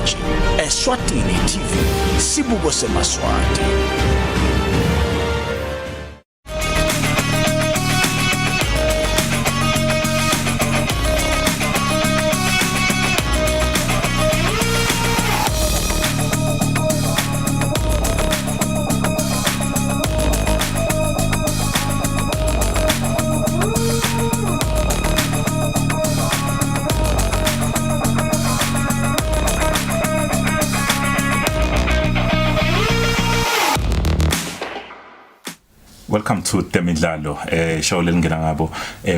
watching Eswatini TV, Sibuko seMaswati. Welcome to Temidlalo, show lengena ngabo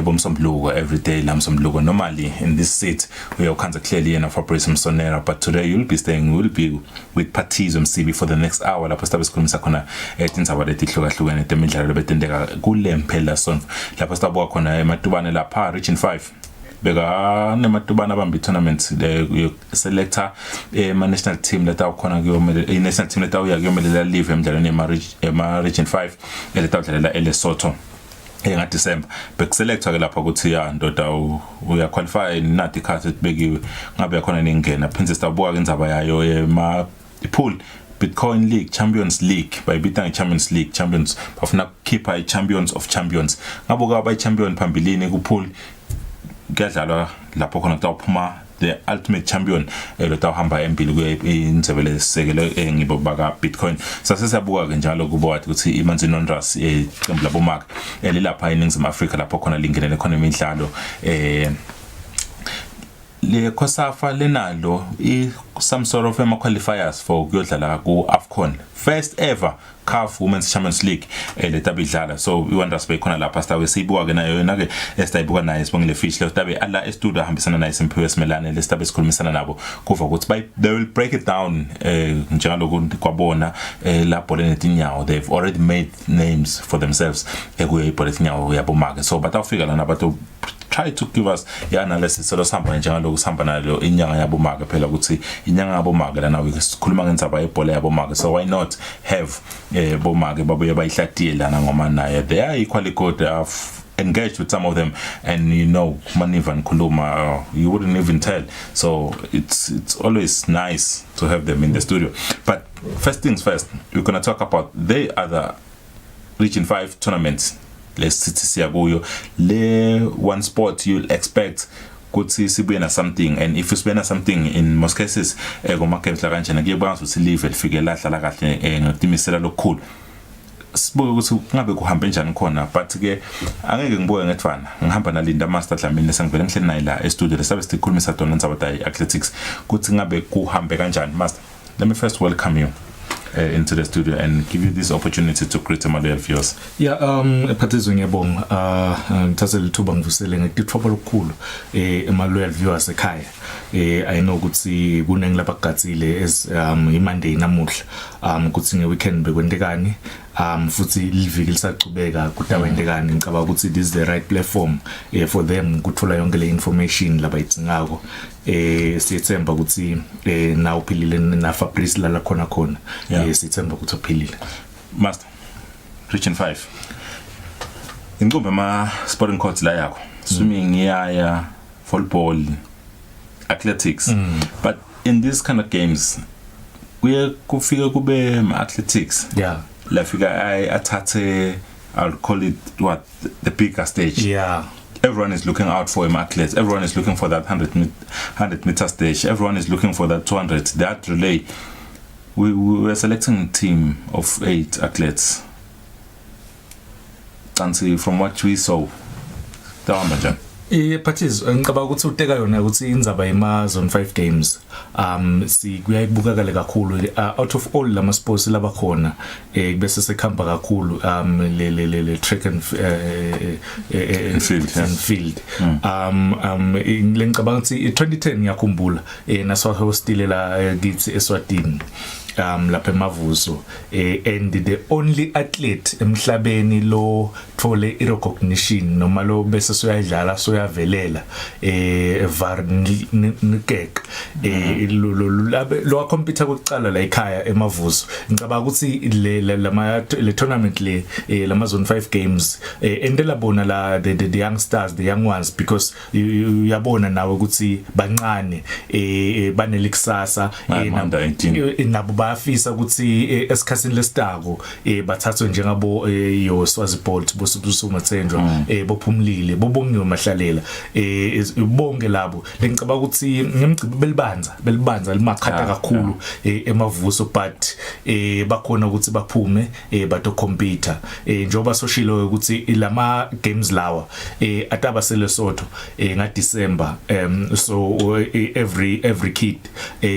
bomsombuluko every day la msombuluko. Normally in this seat we are kind of clearly enough Fabrice Msonera, but today we'll be with Patizo MCB for the next hour lapho sibe sikhulumisa khona tindzaba letihlukahlukene Temidlalo betendeka kule mphela sonto lapho sibuka khona ematubane lapha region 5 beka nematubana bambi tournament selector national team leta ukhona kuyomela national team leta uya kuyomelela live emidlalweni ema region 5 leta udlalela eLesotho nga December bekuselectwa ke lapha ukuthi ya ndoda uya qualify nathi card bekiwe ngabe yakhona ningena Princess tabuka ke indzaba yayo ema pool Bitcoin League Champions League bayibita Champions League champions bafuna keeper champions of champions ngabuka abay champion phambilini ku pool kuyadlalwa lapho khona kutawuphuma the ultimate champion lotawuhamba empili kuyinzebele sekelo ngibo baka Bitcoin sase siyabuka ke njalo kubo wathi ukuthi imanzi nonras iqembu labo mark elapha eNingizimu Afrika lapho khona lingenele khona imidlalo le khosafa lenalo some sort of qualifiers for kuyodlala ku AFCON first ever CAF Women's Champions League letabidlala so iwonders bekhona lapha sidawe siyibuka ke nayo yona ke esidayibuka naye sibongile fish le sidabe ala estudio ahambisana naye Simphiwe Simelane lesidabe sikhulumisana nabo kuva ukuthi they will break it down njalo kwabona la bhola netinyawo they've already made names for themselves kuyibhola netinyawo yabo market so batawufika lana bato try to give us analysis so sihamba njalo kusihamba nalo inyanga yabo market phela ukuthi inyanga yabo market lana ukukhuluma ngendzaba yebhola yabo market so why not have bomake babuye bayihlatile lana ngoma naye they are equally good. I've engaged with some of them and maniva and kuluma you wouldn't even tell so it's always nice to have them in the studio but first things first we're going to talk about the other region 5 tournaments let's see le one sport you'll expect kuthi sibuye something and if you spend something in most cases goma kemhla kanjena kuyebanga ukuthi live lifike lahlala kahle ngotimisela lokukhulu sibuke ukuthi ngabe kuhambe njani khona but ke angeke ngibuke ngethwana ngihamba naLinda Master Dlamini sengivele ngihleli naye la e-studio lesabe sikhulumisa dona ndzaba athletics kuthi ngabe kuhambe kanjani Master. Let me first welcome you into the studio and give you this opportunity to greet my loyal viewers. Yeah, Patizo ngiyabonga ngithathe lithuba ngivusele ngikuthoba lokukhulu my loyal viewers ekhaya. I know ukuthi kunengilapha kugatsile as iMonday namuhla ukuthi ngeweekend bekwendekani futhi liviki lisaqhubeka kudawendekani ngicabanga ukuthi this is the right platform for them ukuthola yonke le information labayitsingako siyethemba ukuthi na uphilile na Fabrice la khona siyethemba ukuthi uphilile. Master region 5 ingqombe ma sporting courts la yakho swimming yaya volleyball athletics but in these kind of games kuye kufika kube athletics lafika athathe I'll call it what the bigger stage. Everyone is looking out for athletes. Everyone is looking for that 100 meter stage. Everyone is looking for that 200 that relay. We were selecting a team of 8 athletes and see from what we saw Dawamajan Patizo ngicabanga ukuthi uteka yona ukuthi indzaba yema zone 5 games kuyayibuka kale kakhulu out of all lama sports laba khona bese sekhamba kakhulu le track and field ngicabanga ukuthi 2010 ngiyakhumbula naso hostile la kithi Eswatini lapha eMavuso and the only athlete emhlabeni lo thole recognition noma lo bese soyadlala soyavelela Varnikek lo compete kokuqala la ekhaya eMavuso ngicabanga ukuthi le tournament lama zone 5 games endela bona la the young stars, the young ones, because uyabona nawe ukuthi bancane banelikusasa nabo bayafisa ukuthi esikhathini lesitako bathathwe njengabo yo Swazibolt boSubuso Matsenjwa bophumlile bobongiwe mahlalela bonke labo lengicabanga ukuthi ngimgcibe belibanza limakhata kakhulu eMavuso but bakhona ukuthi baphume bato compete njoba soshilo ukuthi lama games lawa ataba seLesotho nga December so every kid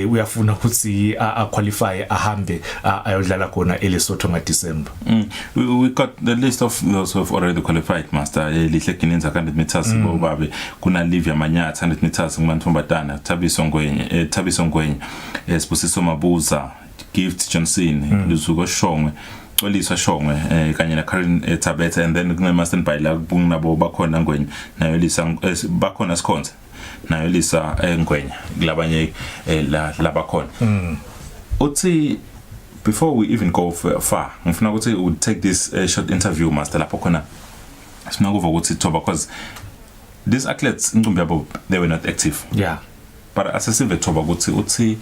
uyafuna ukuthi a qualify ahambe ayodlala khona eLesotho nga December. We got the list of those who have already qualified, Master. Lihle Gininza 100 meters bobabe kuna Livia Manyatha 100 meters nguMantfombatana, Thabiso Ngwenya, Sibusiso Mabuza, Gift Johnson, Luzuko Shongwe, Xoliswa Shongwe kanye na Karen Tabetha, and then kuneMaster Bayila kunabo bakhona Ngwenya nayo Lisa bakhona Sikhonza nayo Lisa Ngwenya kulabanye labakhona. Uthi before we even go far ngifuna ukuthi we would take this short interview, Master, lapho khona sifuna ukuva ukuthi thoba, because these athletes incumbi yabo they were not active, yeah, but asesive thoba ukuthi uthi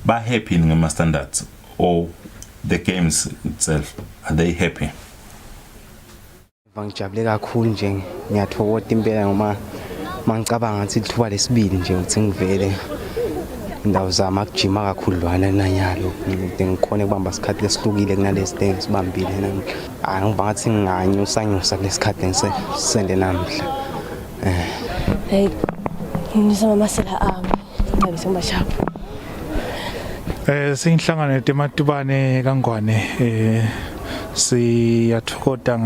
ba happy ngama standards or the games itself, are they happy? Ngijabule kakhulu nje, ngiyathokoza impela ngoba mangicabanga ukuthi lithuba lesibili nje ukuthi ngivele indawo zama kujima kakhulu lwana nanyalo ngikhona ukubamba isikhathi lesihlukile kunalesi things sibambile namhla. Ngibanga ngathi nganyusa kulesikhathi ngisende namhla. Hey, ngizama masela ngiyabisa ngibashapha. Sinhlangano tematubane kangwane siyathokoza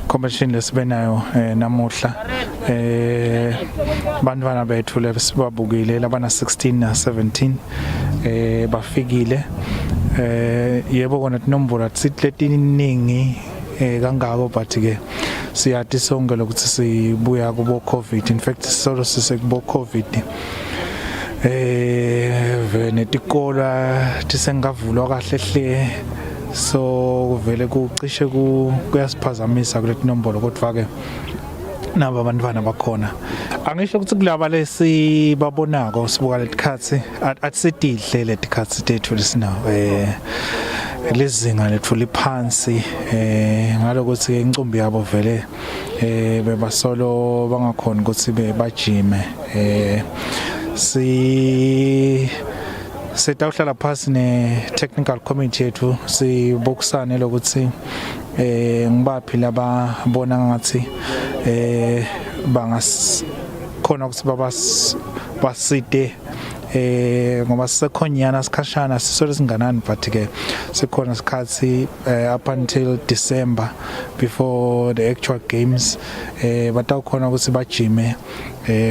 competition lesibenayo namuhla bantwana bethu lesibabukile labana 16 na 17 bafikile yebo kona tinombolo atsitletiningi kangako but ke siyathi sonke lokuthi sibuya kubo COVID, in fact solo sisekubo COVID netikolo tisengavulwa kahle hle, so kuvele kucishe kuyasiphazamisa kuleti nombolo kodwa ke nabo abantwana bakhona. Angisho ukuthi kulaba lesibabonako sibuka letikhathi atsididle letikhathi tethu lesinawo lezinga lethu liphansi ngalokuthi incumbi yabo vele bebasolo bangakhona ukuthi bajime setawuhlala phasi ne-technical committee yethu sibokusane lokuthi ngibaphi lababona ngathi bangakhona ukuthi baside ngoba sisekhonyana sikhashana sisole singanani but ke sikhona isikhathi up until December before the actual games batawukhona ukuthi bajime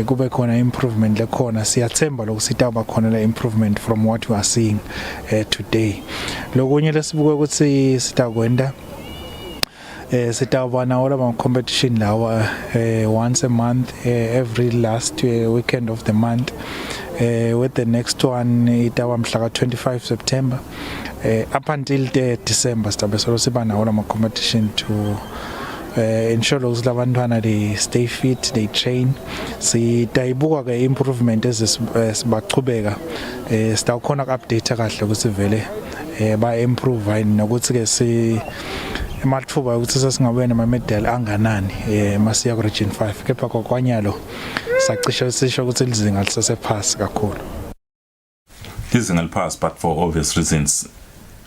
kube khona improvement lekhona. Siyathemba lokuthi itaba khona la improvement from what we are seeing today. Lokunye lesibuke ukuthi sitakwenda sitawuba nawo laba competition lawa once a month every last weekend of the month. With the next one itawa mhla ka-25 September up until the December stabe solo siba nawo lama competition to ensure ukuthi labantwana they stay fit, they train. Sitayibuka ke improvement ezibachubeka sitawukhona ku-update kahle ukuthi vele ba improve nokuthi ke emathuba ukuthi sesingabena ama-medal anganani masiya ku-region 5 kepha kokwanyalo sacishe sisho ukuthi lizinga lisesephasi kakhulu. Lizinga liphasi, but for obvious reasons.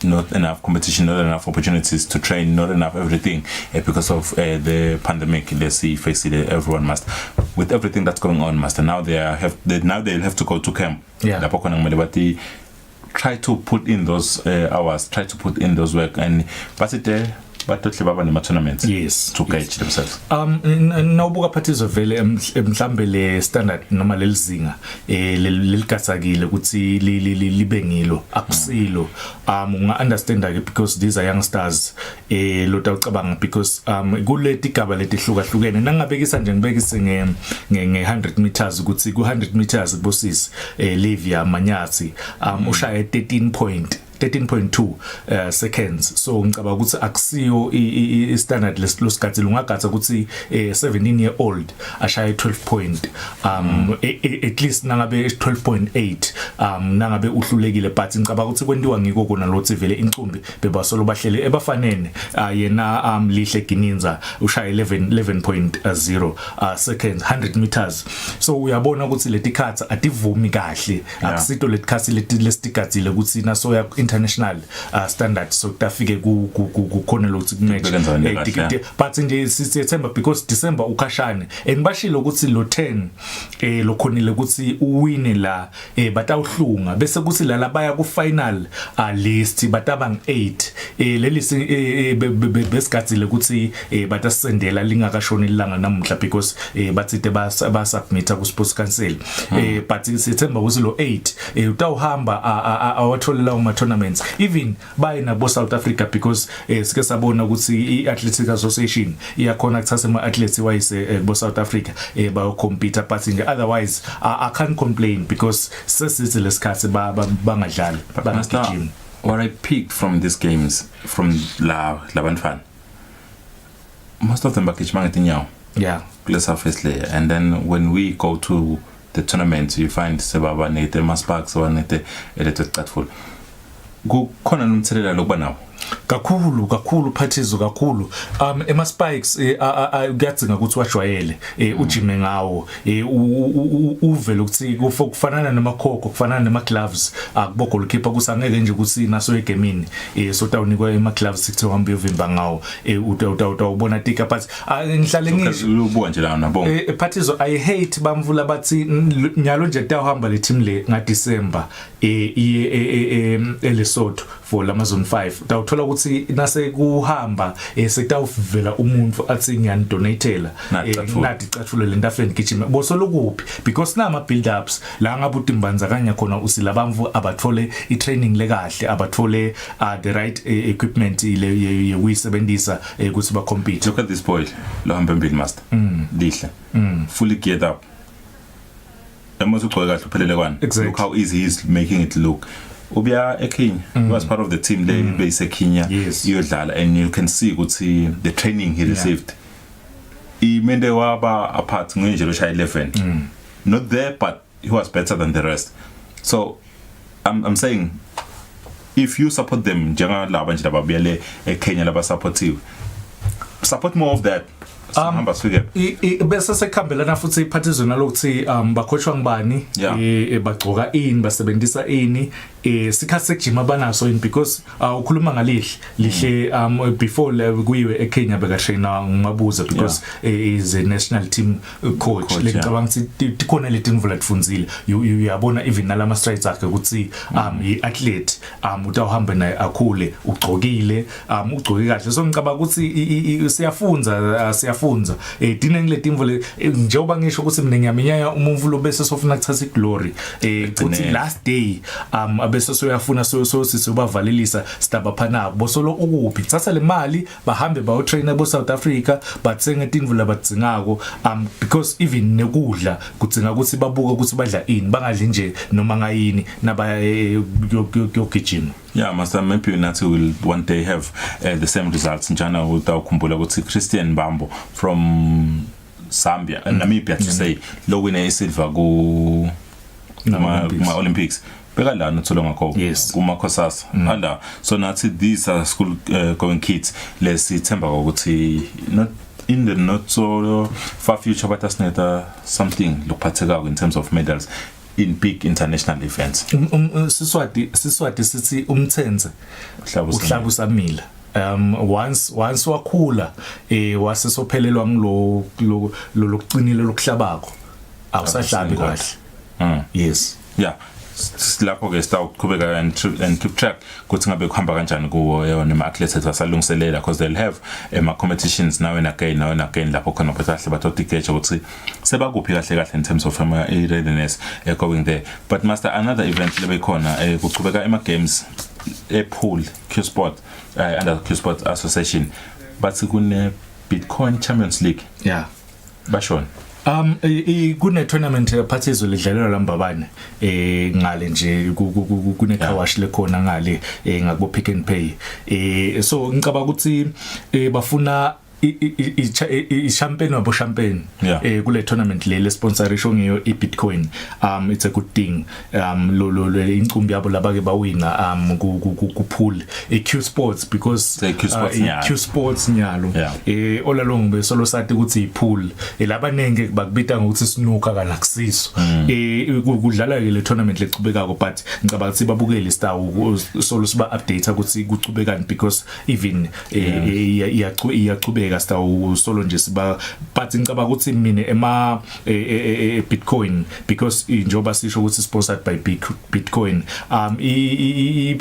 Not enough competition, not enough opportunities to train, not enough everything because of the pandemic. Let's see, face it, everyone must, with everything that's going on, Master. Now they'll have to go to camp. Yeah. Try to put in those hours, try to put in those work, and but it Batohle baba nema tournaments Yes, to gauge themselves. Nawubuka phathizo vele mhlambe le standard noma lelizinga leligasakile ukuthi libe ngilo akusilo unga understand ke because these are young stars lota ucabanga because kuleti gaba letihlukahlukene nangabekisa nje ngibekise nge 100 meters ukuthi ku 100 meters bosisi Livia Manyathi ushaya 13.2 seconds so ngicaba ukuthi akusiyo I standard lesikhathi lungagatha ukuthi 17 year old ashaya 12 point at least nangabe 12.8 nangabe uhlulekile but ngicaba ukuthi kwentiwa ngiko kona lothi vele incumbi bebasolo bahlele ebafanene yena lihle gininza ushaya 11.0 seconds 100 meters so uyabona ukuthi leti khatha ativumi kahle akusito leti khatsi lesitikathile ukuthi naso ya international standard so kutafike kukhona lokuthi match but nje sithemba because December ukhashane engibashilo ukuthi lo 10 lokhonile ukuthi uwine la batawuhlunga bese kuthi la baya ku final list batabang 8 leli besikhathile ukuthi batasendela lingakashoni ilanga namuhla because bathide ba submita ku sports council but sithemba ukuthi lo 8 utawuhamba awatholela uma tournaments even by na bo South Africa because sike sabona ukuthi iAthletic Association iyakhona kuthatha ama athletes wayise bo South Africa bayo compete but nje otherwise I can't complain because sesithi lesikhathi bangadlali banagijima. What I picked from these games from la bantfana most of them bagijima ngetinyawo plus surface layer and then when we go to the tournament you find sebaba nete masparks wanete eletecatful kukhona nomthelela lokuba nawo kakhulu phathizo kakhulu ema spikes kuyadzinga ukuthi wajwayele ujime ngawo uvele ukuthi kufanana namakhokho kufanana nama gloves akubo goalkeeper kusangeke nje ukuthi naso egamini so tawunikwa ema gloves sithi uhambe uyovimba ngawo utawubona tika but ngihlale ngisho ubuka nje la nabo phathizo I hate bamvula bathi nyalo nje tawuhamba le team le nga December eLesotho for Amazon 5 utawuthola ukuthi nase kuhamba sekutawuvela umuntu athi ngiyandonatela nathi cathule lento afeni gijima bosolokuphi because nama build ups la ngabe utimbanza kanya khona usilabamvu abathole I training lekahle abathole the right equipment ile uyisebenzisa ukuthi ba compete. Look at this boy lo hamba embili master lihle fully geared up emozo ugcoke kahle uphelele kwani look how easy he is making it look ubya eKenya he was part of the team there base eKenya iyodlala and you can see ukuthi the training he received imende waba apart ngenje lo shaya 11 not there but he was better than the rest so I'm saying if you support them njenga laba nje lababuyele eKenya laba supportive support more of that hamba sifike bese sekhambelana futhi iphathizo nalokuthi bakhochwa ngibani bagcoka ini basebenzisa ini sikhathi sekujima banaso in because ukhuluma ngalihle before kuyiwe eKenya bekashena ngimabuza because is a national team coach ngicabanga ukuthi khona le team vula lifunzile uyabona even nalama strides akhe ukuthi iathlete utawuhamba naye akhule ugcokile ugcoke kahle so ngicabanga ukuthi siyafunza dine ngile team vula njengoba ngisho ukuthi mina ngiyaminyanya umuntu lo bese sofuna ukuthatha iglory ukuthi last day bese soyafuna sizobavalelisa staba phana bosolo ukuphi thatha le mali bahambe bayo trainer bo South Africa bathenga tinvula badzingako because even nekudla kudzinga ukuthi babuka ukuthi badla ini bangadli nje noma ngayini naba yogijima. Yeah, Master, maybe Nazi will one day have the same results. Njana utawukhumbula ukuthi Christian Bambo from Zambia and Namibia to say lo win silver ku ma Olympics. Bekala nothola ngakho kuma khosasa anda so nathi these are school going kids lesithemba ukuthi not in the not so far future but asneta something lokuphatheka in terms of medals in big international events. Siswati sithi umthenze uhlaba usamila once wakhula wase sophelelwa ngilo lokucinile lokuhlabako awusahlabi kahle. Yes. Yeah. lapho ke sitawuqhubeka and keep track ukuthi ngabe kuhamba kanjani kuwo yona ama-athletes asalungiselela because they'll have ama-competitions now and again lapho khona batahle batodigeja ukuthi sebakuphi kahle in terms of readiness going there. But master, another event lebekhona kuqhubeka ema-games e-pool Q-Sport under Q-Sport Association but kune Bitcoin Champions League. Yeah. Bashon. Kune tournament phathizwe lidlalelwa lambabane ngale nje kune kawash lekhona ngale ngakbo Pick and Pay so ngicabanga ukuthi bafuna i-champion wabo champagne kule tournament le sponsorisho ngiyo i-Bitcoin. It's a good thing. Lo incumbi yabo labake bawina ku pool Q Sports because Q Sports nyalo all along besolo sathi ukuthi i-pool labanenge bakubita ngokuthi snooker kana kusiso kudlala le tournament lecubekako but ngicabanga ukuthi babukele star solo siba update ukuthi kucubekani because even iyacubeka star solo nje siba but ngicabanga ukuthi mina ema Bitcoin because njoba sisho ukuthi sponsored by Bitcoin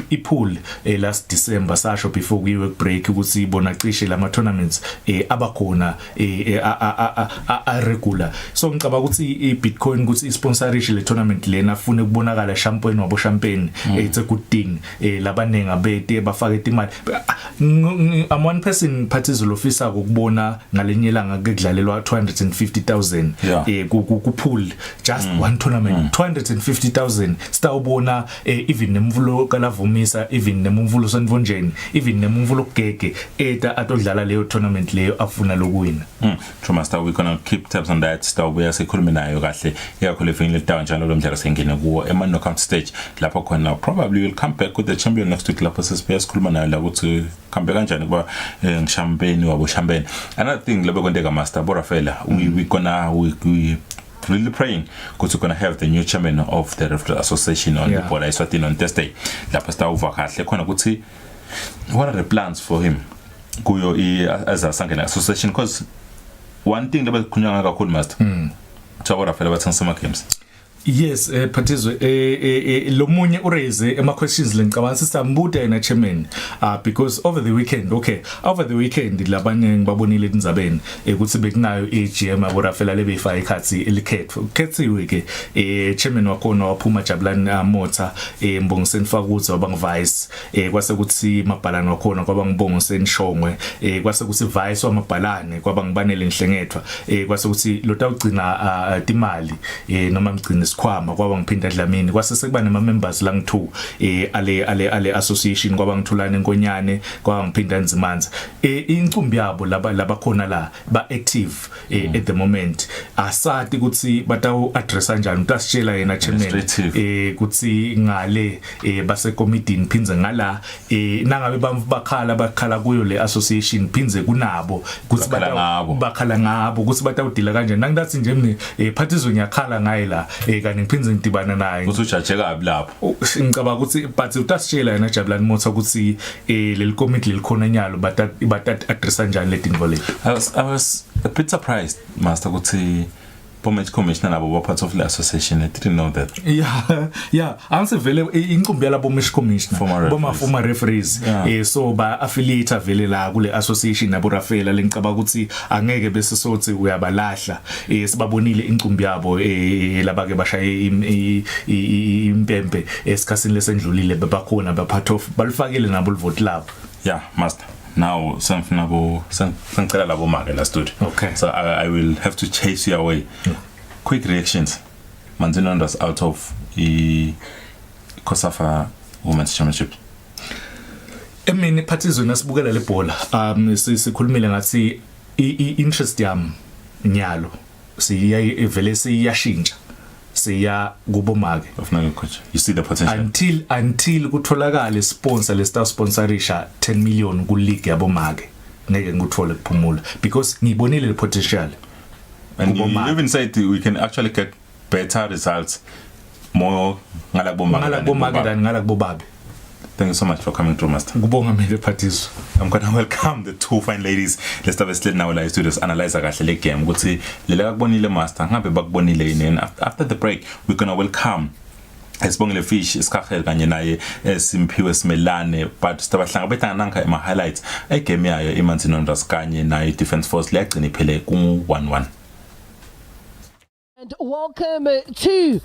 i-pool last December sasho before we break ukuthi ibona cishe lama tournaments abakhona a regular so ngicabanga ukuthi i-Bitcoin ukuthi isponsorishe le tournament lena afune kubonakala champagne wabo champagne it's a good thing labanenga bete bafake imali. I'm one person parties officer ukubona ngalenye langa kudlalelwa 250,000 ku pool just one tournament 250,000 sitawubona even nemvulo kalavumisa even nemvulo sanvonjeni even nemvulo kugege eta atodlala leyo tournament leyo afuna lokuwina. True master, we're gonna keep tabs on that. Sitawubuya sikhulume nayo kahle yakho le final down njalo lo mdlalo sengene kuwo ema knockout stage lapho khona probably will come back with the champion next week lapho sesibuya sikhuluma nayo la ukuthi kambe kanjani kuba ngishampeni wabo champagne. Another thing lebe kwendeka master Borafela we really praying because we're gonna have the new chairman of the Referee Association on the board Eswatini on Thursday lapho sitawuva kahle khona ukuthi what are the plans for him kuyo as a Sangena Association because one thing lebe kunyanga kakhulu master Borafela bathanga sama games. Yes, Patizwe lo munye uraise ema questions lencabanga sisambuda yena chairman because over the weekend labanye ngibabonile indzabeni ukuthi bekunayo AGM aborafela lebefaka ikhathi elikhethiwe ke chairman wakhona waphuma Jabulani Motha Mbongiseni Fakutsi wabangivice kwase kuthi mabhalane wakhona kwaba ngibongiseni Shongwe kwase kuthi vice wamabhalane kwaba ngibanele Nhlengethwa kwase kuthi lo tawugcina imali noma mgcina sikhwama kwaba ngiphinda Dlamini kwase sekuba nema members la ngi2 ale association kwaba ngithulana enkonyane kwaba ngiphinda Nzimanza incumbi yabo laba khona la ba active at the moment asati ukuthi batawu address kanjani utasitshela yena chairman ukuthi ngale base committee phinze ngala nangabe bakhala kuyo le association phinze kunabo ukuthi bakhala ngabo ukuthi batawudila kanjani nangidathi nje mina parties ngiyakhala ngaye la kanti ngiphinze ngidibana naye ukuthi ujaje kabi lapho ngicabanga ukuthi but utasitshela yena Jabulani Motha ukuthi leli committee likhona nyalo but address kanjani le dingo le. I was a bit surprised master ukuthi Pomage commissioner nabo part of the association. I didn't know that. Yeah anse vele incumbi yala Pomage commissioner former referees so ba affiliate vele la kule association nabo Rafela lengicabanga ukuthi angeke bese sothi uyabalahla sibabonile incumbi yabo labake bashaye impempe esikhatsini lesendlulile babakhona ba part of balifakile nabo vote lab. Yeah master. Now something labo make la studio. Okay. So I will have to chase you away. Quick reactions. Manzinondas out of the COSAFA Women's Championship. Emini parties nasibukela le bhola sikhulumile ngathi interest yami nyalo vele siyashintsha siya kubomake ofuna coach. You see the potential until kutholakala sponsor le star sponsorisha 10 million ku league yabomake ngeke ngikuthole kuphumula because ngibonile le potential and you even said we can actually get better results more ngala bomake than ngala kubobabe. Thank you so much for coming through, Master. Ngubonga mele parties. I'm going to welcome the two fine ladies. Let's have a slide now live studios analyze kahle le game ukuthi lele akubonile Master ngabe bakubonile yini. After the break we're going to welcome Sibongile Fish isikhahel kanye naye Simphiwe Simelane, but sibahlangabetana nanka ema highlights egame yayo iManzini Wanderers kanye nayo Defence Force liyagcina iphele ku 1-1. And welcome to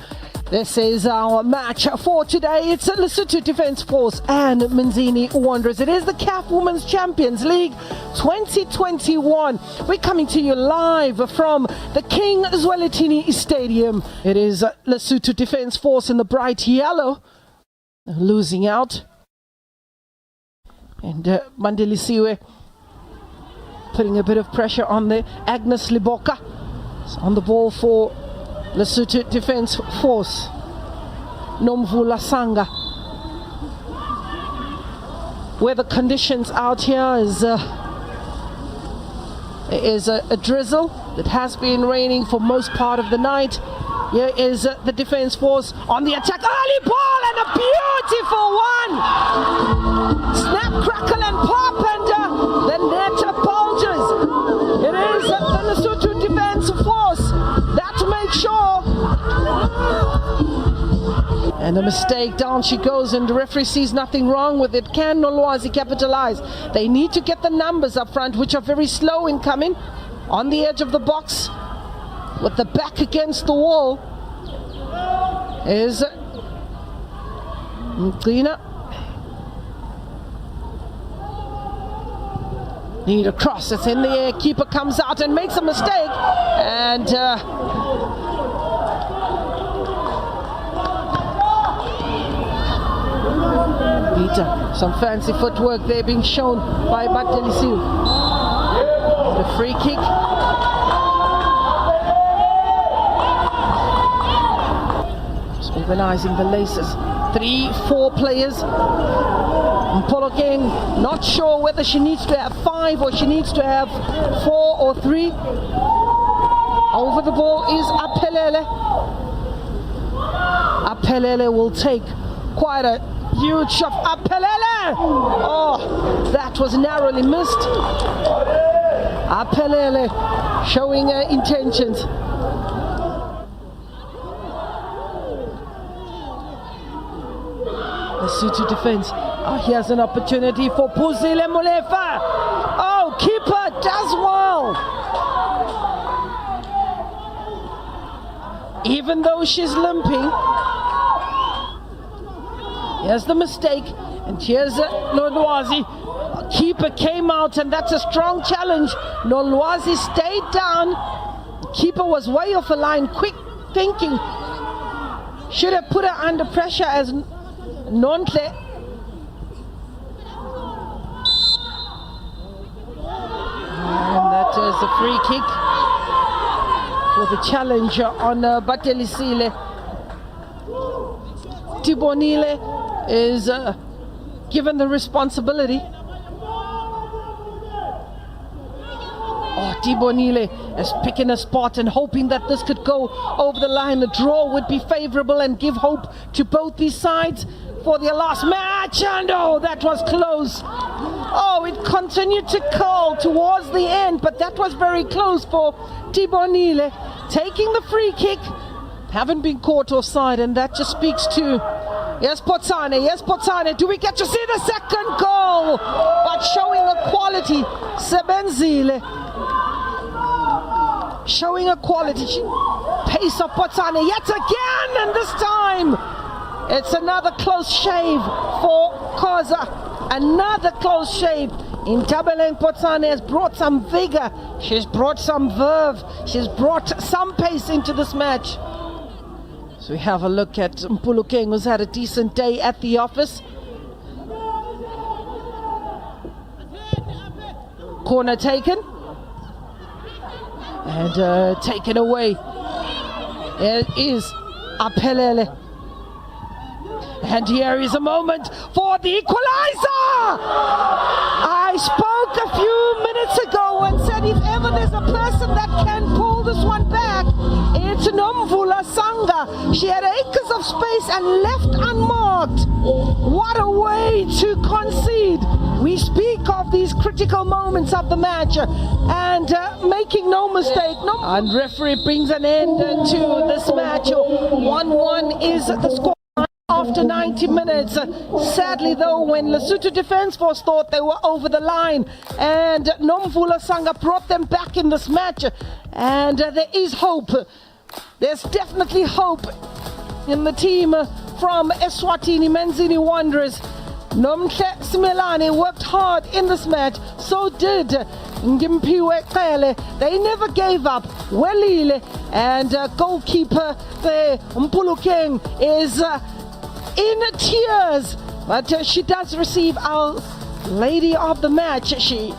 this is our match for today. It's Lesotho Defence Force and Manzini Wanderers. It is the CAF Women's Champions League 2021. We're coming to you live from the King Eswatini Stadium. It is Lesotho Defence Force in the bright yellow, losing out. And Mandelisiwe putting a bit of pressure on the Agnes Liboka. It's on the ball for Lesotho Defence Force. Nomvula Sanga. Where the conditions out here is a drizzle. It has been raining for most part of the night. Here is the Defence Force on the attack. Early ball and a beautiful one. Snap, crackle and pop, and the net bulges. It is the Lesotho Defence Force that makes sure. And a mistake, down she goes, and the referee sees nothing wrong with it. Can Nolwazi capitalize? They need to get the numbers up front, which are very slow in coming. On the edge of the box, with the back against the wall, is Mqina. Need a cross, it's in the air, keeper comes out and makes a mistake, and Peter, some fancy footwork there being shown by Batelisiu. The free kick. Just organizing the laces. 3-4 players. Mpolo King not sure whether she needs to have 5 or she needs to have 4 or 3. Over the ball is Apelele. Apelele will take quite a huge shot. Apelele! Oh, that was narrowly missed. Apelele showing her intentions. Lesotho Defence. Here's an opportunity for Puzile Molefa. Oh, keeper does well. Even though she's limping. Here's the mistake, and here's Nolwazi. Keeper came out, and that's a strong challenge. Nolwazi stayed down. Keeper was way off the line, quick thinking. Should have put her under pressure as Nontle. And that is a free kick for the challenge on Batelisile. Tibonile is given the responsibility. Oh, Tibonile is picking a spot and hoping that this could go over the line. The draw would be favorable and give hope to both these sides for their last match. And oh, that was close. Oh, it continued to curl towards the end, but that was very close for Tibonile. Taking the free kick, haven't been caught offside, and that just speaks to yes, Potsane, do we get to see the second goal? But showing a quality, Sebenzile. Showing a quality, pace of Potsane yet again, and this time it's another close shave for Koza. Another close shave. Intabeleng Potsane has brought some vigor, she's brought some verve, she's brought some pace into this match. So we have a look at Mpulu King, who's had a decent day at the office. Corner taken. And taken away. It is Apelele. And here is a moment for the equalizer! I spoke a few minutes ago and said if ever there's a person that can pull this one back, it's Nomvula Sanga. She had acres of space and left unmarked. What a way to concede. We speak of these critical moments of the match and making no mistake. And referee brings an end to this match. 1-1 is the score. after 90 minutes. Sadly though, when Lesotho Defence Force thought they were over the line, and Nomvula Sanga brought them back in this match, and there is hope. There's definitely hope in the team from Eswatini Manzini Wanderers. Nomhle Simelane worked hard in this match, so did Ngimpiwe Kele. They never gave up. Welile, and goalkeeper there, Mpulukeng, is in tears, but she does receive our lady of the match. She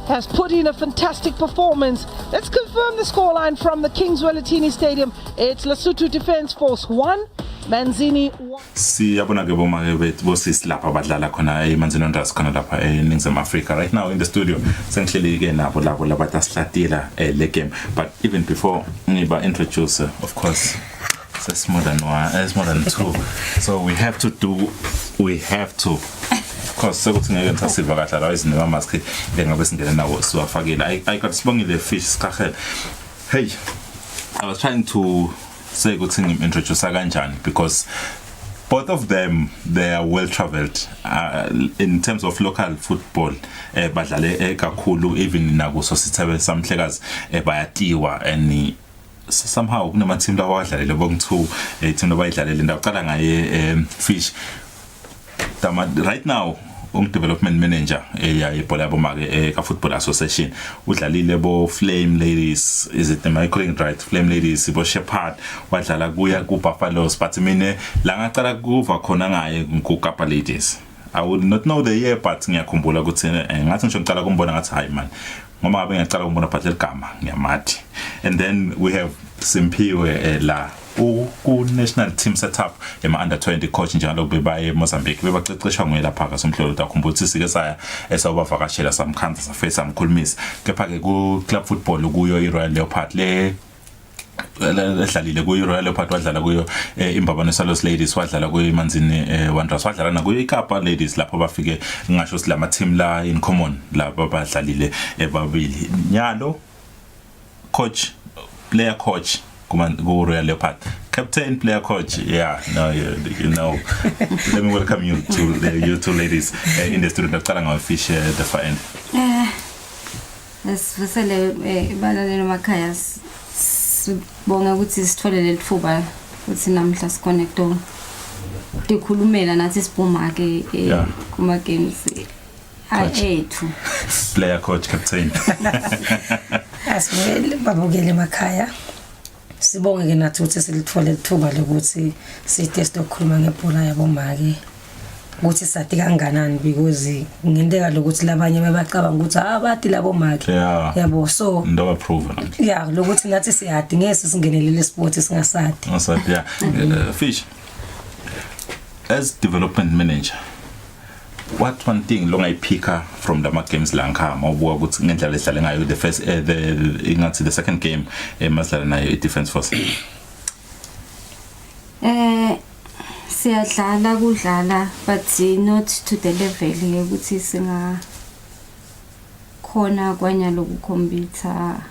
has put in a fantastic performance. Let's confirm the scoreline from the Eswatini Stadium. It's Lesotho Defence Force 1, Manzini 1. Siyabona ke boma ke bethu bosisi lapha badlala khona eManzini Wanderers khona lapha eNingizimu Afrika. Right now in the studio sengihleli ke nabo labo labatasilatila le game, but even before ngiba introduce, of course it's more than two, so we have to because sekuthi ngeke ngisasiva kahle la izinto amask ngabe singena nawo siwafakela. I got sibongile fish sikhahela. Hey, I was trying to say ukuthi ngim-introduce kanjani, because both of them, they are well traveled in terms of local football. Badlale kakhulu even nakuso sithabe samhlekazi bayatiwa, and somehow kunama team lawa badlalele bonke-2 team labayidlalele. Ndaqala ngaye Fish right now development manager yebhola yabomake ka Football Association. Udlalile bo Flame Ladies, is it, am I calling it right? Flame Ladies, bo Shepherd, wadlala kuya ku Buffaloes, but mina la ngaqala kuva khona ngaye ku Kapa Ladies. I would not know the year, but ngiyakhumbula ukuthi ngathi ngisho ngicala kumbona ngathi hayi man, ngoba ngabe ngiyacala kumbona phathele igama ngiyamathi. And then we have Simpiwe la ku national team setup under 20 coach njalo bebaye Mozambique bebaqeqeshwa nguyelapha ka Somhlolo takhumbula ukuthi sike saya esawubavakashela samkhanza safesa samkhulumisa, kepha ke ku club football kuyo iRoyal Leopard le edlalile kuyo iRoyal Leopard, wadlala kuyo imbabane Salos Ladies, wadlala kuyo iManzini Wanderers, wadlala na kuyo iKapa Ladies lapho bafike ngisho silama team la in common lapho badlalile babili. Nyalo coach, player coach go Royal Leopard, captain, player coach. Yeah, no, you know. Let me welcome you two ladies in the studio. Dr. Fish, the far end. Sivusele balalelo makhaya sibonga ukuthi sitholele lithuba ukuthi namhla siconnecto dikhulumela nathi siphuma ke kuma games ethu. Player coach, captain. Asibele babukele makhaya. Sibonge ke nathi ukuthi silithole lithuba lokuthi siteste ukukhuluma ngebhola yabomake ukuthi sathi kanganani, because ngenteka lokuthi labanye babacabanga ukuthi abati labomake yabo, so ndo approve lokuthi nathi siyadi ngeke singenelele sport singasadi. Fish, as development manager, what one thing long I pick from the games lanka mawubuka ukuthi ngendlela ehlale ngayo the first ingathi the second game masidlala nayo Defence Force? Siyadlala kudlala, but not to the level ukuthi singa khona kwanya lokukhompyutha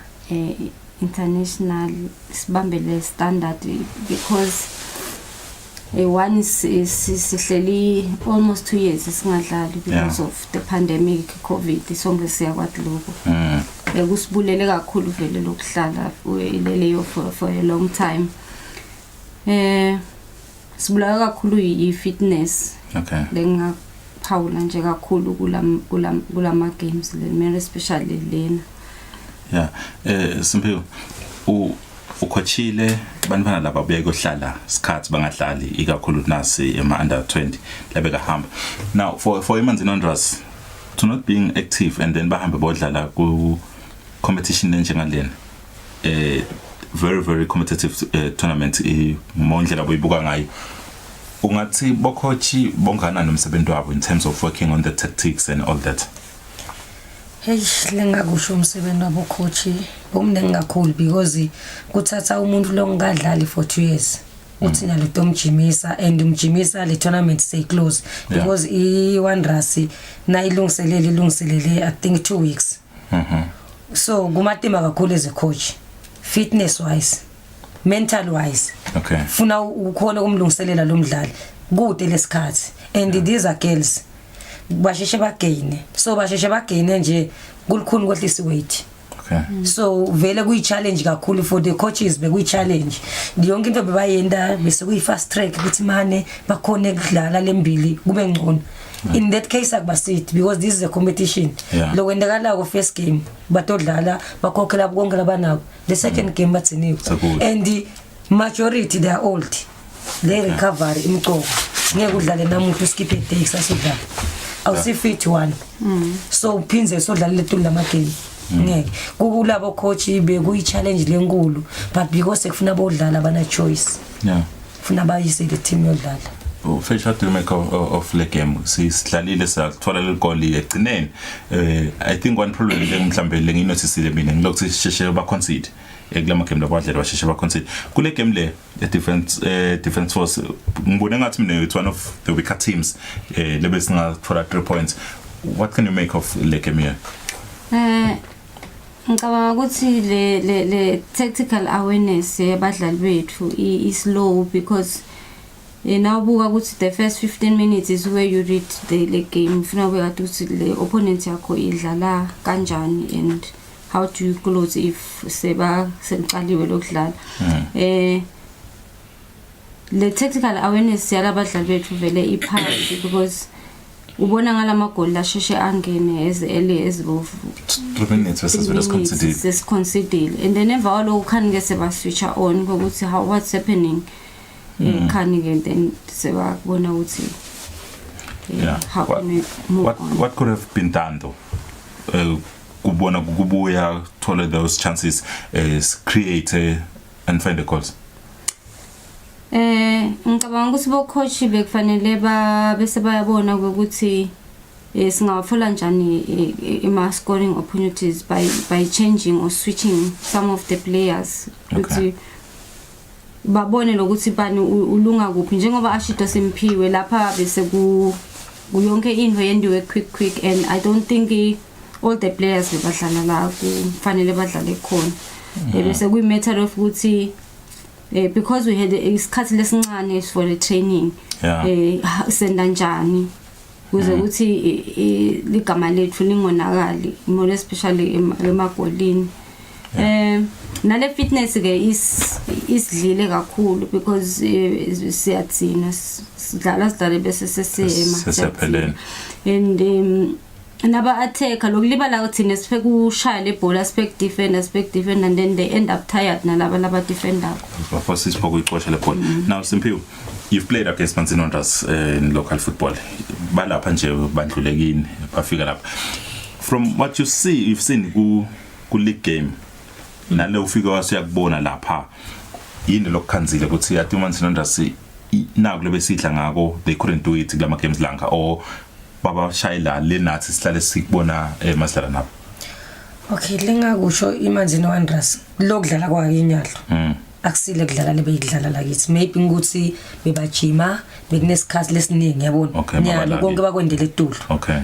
international sibambele standard, because one is sihleli almost 2 years singadlali because of the pandemic, COVID, sonke siyakwathi lokho. Bekusibulele kakhulu vele lokuhlala ileleyo for a long time. Sibulawa kakhulu i-fitness. Okay. Lengaphawula nje kakhulu kulama games le, especially lena. Yeah. Simple. Ukhotshile bantwana laba buye kohlala isikhathi bangadlali ikakhulu nasi under 20 labeka hamba. Now for Manzini Wanderers to not being active and then bahambe bodlala ku competition enjengalena, very very competitive tournament mondlela boyibuka ngayo, ungathi bokhochi bongana nomsebenzi wabo in terms of working on the tactics and all that? Hey, lenga kusho umsebenzi wabo coach bomnengi kakhulu, because kuthatha umuntu lo ngadlali for 2 years uthi nalo domjimisa and umjimisa le tournament say close, because iWanderers na ilungiselele I think 2 weeks. So kumatima kakhulu as a coach, fitness wise, mental wise. Okay. Funa ukhona ukumlungiselela lo mdlali kude lesikhathi and these are girls basheshe bagain so basheshe bagain nje kulikhulu kwehlisa weight. So vele kuyi challenge kakhulu for the coaches bekuyi challenge yonke into bebayenda bese kuyi fast track ukuthi mane bakhone ukudlala lembili kube ngcono. In that case akubasithi because this is a competition. Lokwendakala ko first game batodlala bakhokhela bonke labanako the second game batsiniwe and the majority they are old they recover imicoko ngeke udlale namuntu skip a day sasudlala awusi fit one so uphinze sodlala letulu lamagame ngeke kulabo coach bekuyi challenge lenkulu but because ekufuna bodlala bana choice funa bayise the team yodlala. Fresh out to make of the game sidlalile sathola le goal egcineni. I think one problem le mhlambe le nginotisile mina ngilokho sisheshe ba concede ekulama game labadlali basheshe ba concede kule game le defense force ngibone ngathi mina it's one of the weaker teams lebe singathola 3 points. What can you make of le game here? Ngicabanga ukuthi le tactical awareness yabadlali bethu is low because now buka ukuthi the first 15 minutes is where you read the game ufuna ukwazi ukuthi le opponent yakho idlala kanjani and how do you close if seba senqaliwe lokudlala. Le tactical awareness yalabadlali bethu vele iphansi because ubona ngalama goal la sheshe angene as early as 3 minutes versus conceded and then never all can get seba switch on ukuthi how what's happening can again then seba bona ukuthi how can we move on. What could have been done though kubona kubuya thola those chances create and find the goals? Ngicabanga ukuthi bo coach bekufanele bese bayabona ukuthi singawathola njani ima scoring opportunities by changing or switching some of the players ukuthi babone lokuthi bani ulunga kuphi njengoba Ashito Simphiwe lapha bese kuyonke into yendiwe quick and I don't think all the players bebadlala la kufanele badlale khona bese kuyi matter of ukuthi because we had isikhathi lesincane for the training senda njani kuze ukuthi ligama lethu lingonakali more especially emagolini. Nale fitness ke isidlile kakhulu because siyathina sidlala bese sesema and naba attack lokulibala uthina sifeke ushaya le ball aspect defend and then they end up tired nalaba defender for sisiphoko ixosha le ball. Now Simphiwe, you've played against Manzinondas in local football balapha nje bandlulekini bafika lapha. From what you've seen ku league game nale ufika wasiyakubona lapha yini lokukhanzile ukuthi yathi Manzinondas naku lebesidla ngako they couldn't do it kulama games langa or baba shayila lenathi sihlale sikubona masidlala nabo? Okay, lengakusho iManzini Wanderers lokudlala kwakinyadlo akusile kudlala lebeyidlala la kithi maybe ukuthi bebajima bekunesikhathi lesiningi yabona nyalo konke bakwendele etulo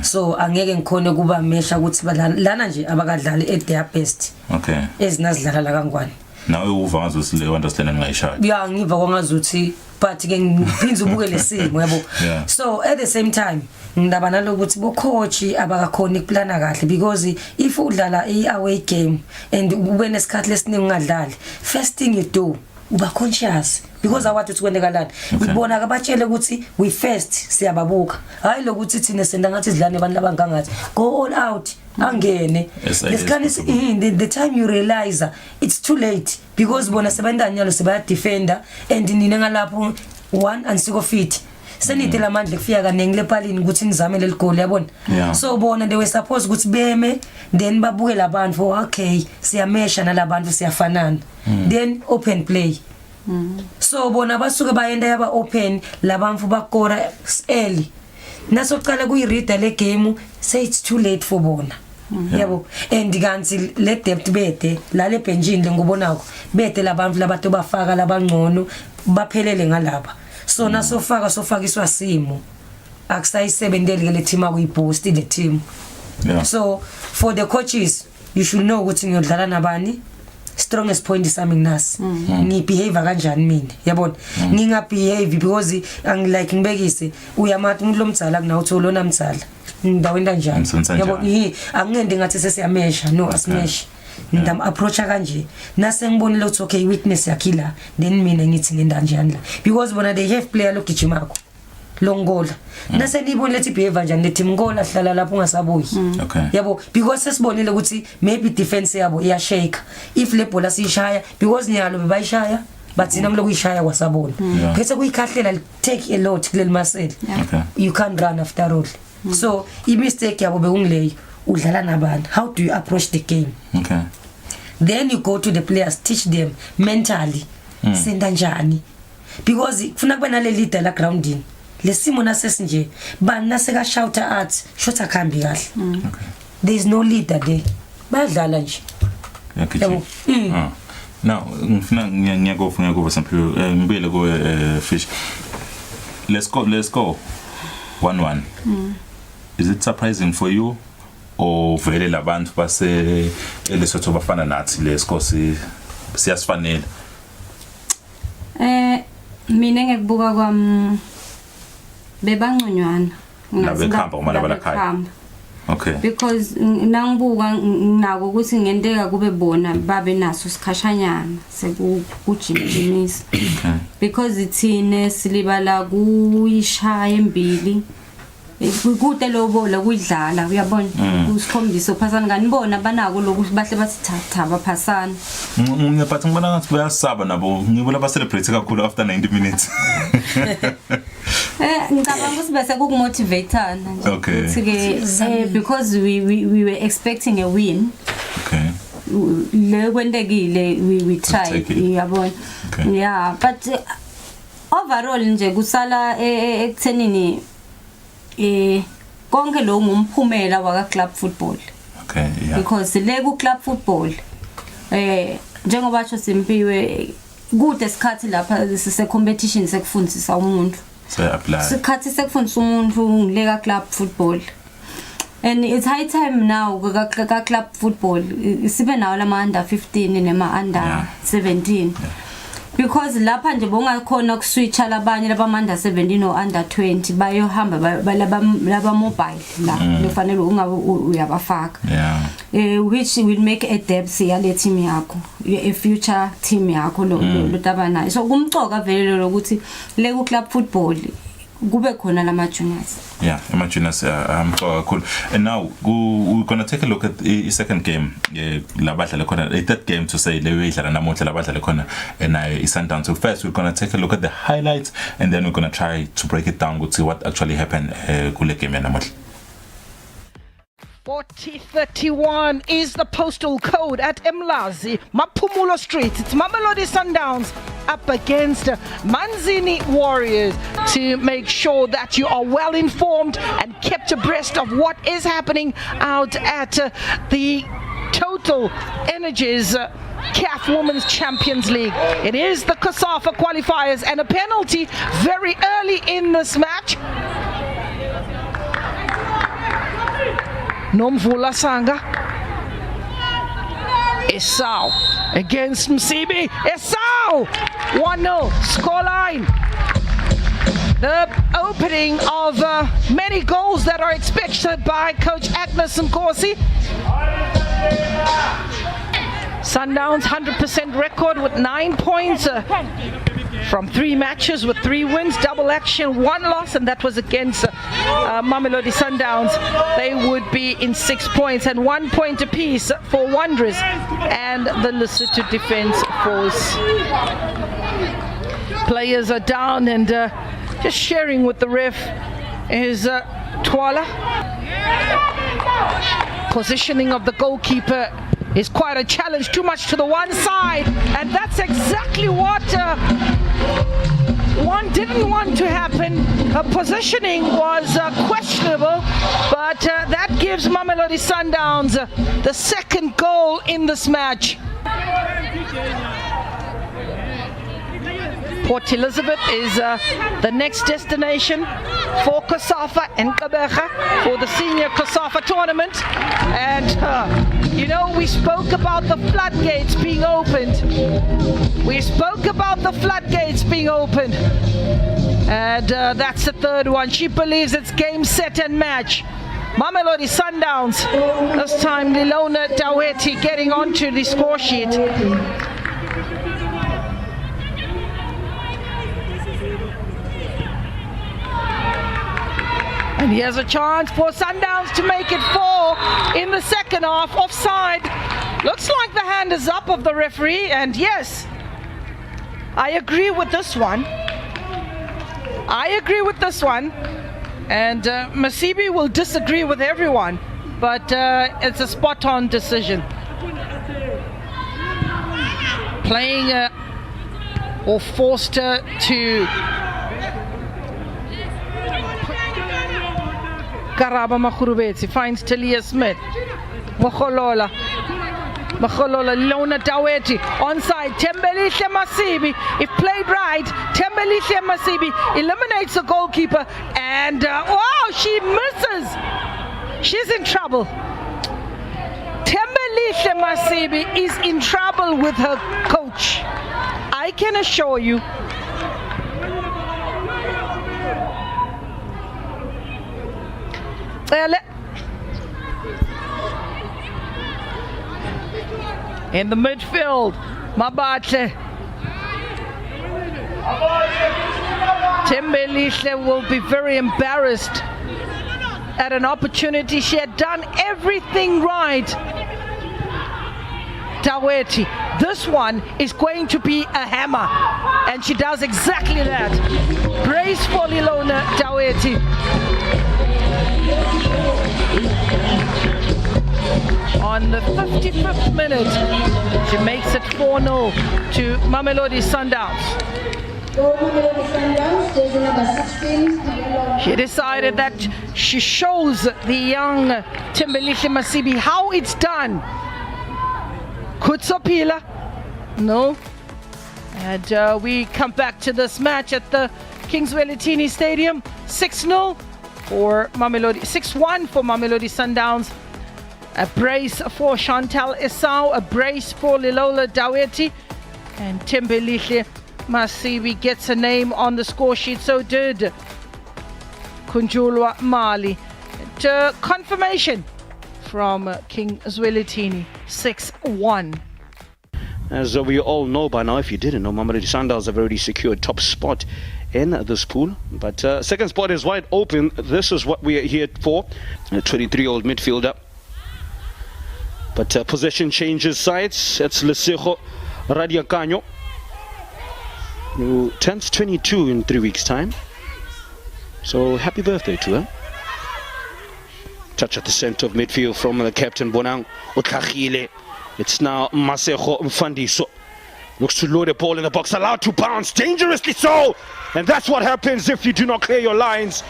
so angeke ngikhone kuba mesha ukuthi lana nje abakadlali at their best ezinazidlala la kangwane nawe uva ngazuthi le understand ngayishaya ngiva kwangazuthi but ke ngiphinza ubuke lesimo yabo. So at the same time ngindaba nalokuthi bo coach abakakhona ukuplana kahle because if udlala away game and ube nesikhathi lesiningi ungadlali first thing you do uba conscious because awathi ukwendeka lana ubona akabatshele ukuthi we first siyababuka hayi lokuthi thina senda ngathi sidlane abantu labangangathi go all out angene the time you realize it's too late because bona sebandanyalo sebaya defender and nina ngalapho one and siko fit senite lamandla kufika kanenge lepalini ukuthi nizame le goal yabona so bona they were supposed ukuthi beme then babuke labantu okay siyamesha nalabantu siyafanana then open play so bona basuke bayenda yaba open labantu bakora early nasoqala kuyireader le game say it's too late for bona yabo and kanti le depth bede la le benchini lengubonako bede labantu labantu bafaka labangcono baphelele ngalaba so sofaka iswasimo akusayisebenzele le team akuyiboost le team so for the coaches you should know ukuthi ngiyodlala nabani strongest point sami nginasi ngibehave kanjani mina yabona ngingabehave because angilike ngibekise uyamathi umuntu lomdzala kunawo uthola lona mdzala ndaweni kanjani yabona angende ngathi sesiyamesha no asimesha ngidam approach kanje nase ngibonile ukuthi okay weakness yakhila then mina ngithi ngenda njani la because bona they have player lokugijimako longola nase nibonile lethi behave njani lethi ngola hlala lapho ungasabuyi yabo because sesibonile ukuthi maybe defense yabo iyashake if le ball asishaya because nyalo bebayishaya bathina ngiloko ishaya kwasabona bese kuyikhahlela take a lot kuleli muscle you can't run after all so I mistake yabo bekungileyo udlala nabantu how do you approach the game then you go to the players teach them mentally senda njani because kufuna kube nale leader la groundini lesimo nasesinje bana seka shout at shot akhambi kahle there is no leader there badlala nje now ngifuna ngiyakufuna sample ngibele ku fish let's go 1-1 is it surprising for you or vele labantu base Lesotho bafana nathi lesikosi siyasifanele mina ngekubuka kwami bebangconywana nabekhamba uma labalakhaya okay because nangibuka nginako ukuthi ngenteka kube bona babe naso sikhashanyana sekujimjimisa because ithine silibala kuyishaya embili kude lobola kuyidlala uyabona usikhombisa uphasana kanibona banako lokuthi bahle basithatha baphasana ngiyaphatha ngibona ngathi bayasaba nabo ngibona ba celebrate kakhulu after 90 minutes ngicabanga ukuthi bese kukumotivateana nje ukuthi because we were expecting a win le kwendekile we tried uyabona yeah but overall nje kusala ekuthenini konke lo ngumphumela waka club football because le ku club football njengoba batsho simpiwe kude sikhathi lapha sise competition sekufundisa umuntu sikhathi sekufundisa umuntu ngileka club football and it's high time now ka club football sibe nawo lama under 15 nema under 17 because lapha nje bongakhona kuswitcha labanye labamanda 17 or under 20 bayohamba laba mobile la lefanele ungabe uyabafaka which will make a depth yale team yakho a future team yakho lo tabana so kumcoka vele lokuthi le ku club football kube khona lama juniors ama juniors kakhulu and now we're going to take a look at the second game labadlala khona that game to say lewe idlala namuhla labadlala khona and Sundowns. So first we're going to take a look at the highlights and then we're going to try to break it down to see what actually happened kule game namuhla. 4031 is the postal code at Mlazi, Mapumulo Street. It's Mamelodi Sundowns up against Manzini Warriors. To make sure that you are well informed and kept abreast of what is happening out at the Total Energies CAF Women's Champions League. It is the COSAFA qualifiers and a penalty very early in this match. Nomvula Sanga. Esau against Msibi. Esau! 1-0 scoreline. The opening of many goals that are expected by Coach Agnes Nkosi. Sundowns 100% record with 9 points from 3 matches with 3 wins, double action, 1 loss, and that was against Mamelodi Sundowns. They would be in 6 points and 1 point apiece for Wanderers and the Lesotho Defence Force. Players are down and just sharing with the ref is Twala. Positioning of the goalkeeper is quite a challenge, too much to the one side, and that's exactly what one didn't want to happen. Her positioning was questionable, but that gives Mamelodi Sundowns the second goal in this match. Port Elizabeth is the next destination for COSAFA and Kabeja for the senior COSAFA tournament. And, you know, we spoke about the floodgates being opened. We spoke about the floodgates being opened. And that's the third one. She believes it's game, set and match. Mamelodi Sundowns, this time Lilona Daweti getting onto the score sheet. And here's a chance for Sundowns to make it 4 in the second half. Offside. Looks like the hand is up of the referee. And yes, I agree with this one. And Masibi will disagree with everyone. But it's a spot-on decision. Playing or forced her to Karaba Makhurubetsi finds Talia Smith. Mokholola, Lona Daweti onside. Temidlalo Masibi, if played right, Temidlalo Masibi eliminates the goalkeeper, and wow, she misses. She's in trouble. Temidlalo Masibi is in trouble with her coach. I can assure you. In the midfield, Mabatle. Temidlalo will be very embarrassed at an opportunity. She had done everything right. Daweti, this one is going to be a hammer, and she does exactly that. Graceful Ilona Daweti. On the 55th minute, she makes it 4-0 to Mamelodi Sundowns. She decided that she shows the young Temidlalo Masibi how it's done. Kutsopila, no. And we come back to this match at the Eswatini Stadium. 6-0 for Mamelodi, 6-1 for Mamelodi Sundowns. A brace for Chantal Esau, a brace for Lilola Daweti, and Temidlalo Masibi gets a name on the score sheet. So did Kunjulwa Mali. And, confirmation from King Eswatini, 6-1. As we all know by now, if you didn't know, Mamelodi Sundowns have already secured top spot in this pool. But second spot is wide open. This is what we are here for. A 23-year-old midfielder. But possession changes sides. It's Lesego Radiakanyo, who turns 22 in 3 weeks' time. So happy birthday to her. Touch at the center of midfield from the captain Bonang Otlachile. It's now Masego Mfandiso. Looks to load the ball in the box, allowed to bounce, dangerously so. And that's what happens if you do not clear your lines.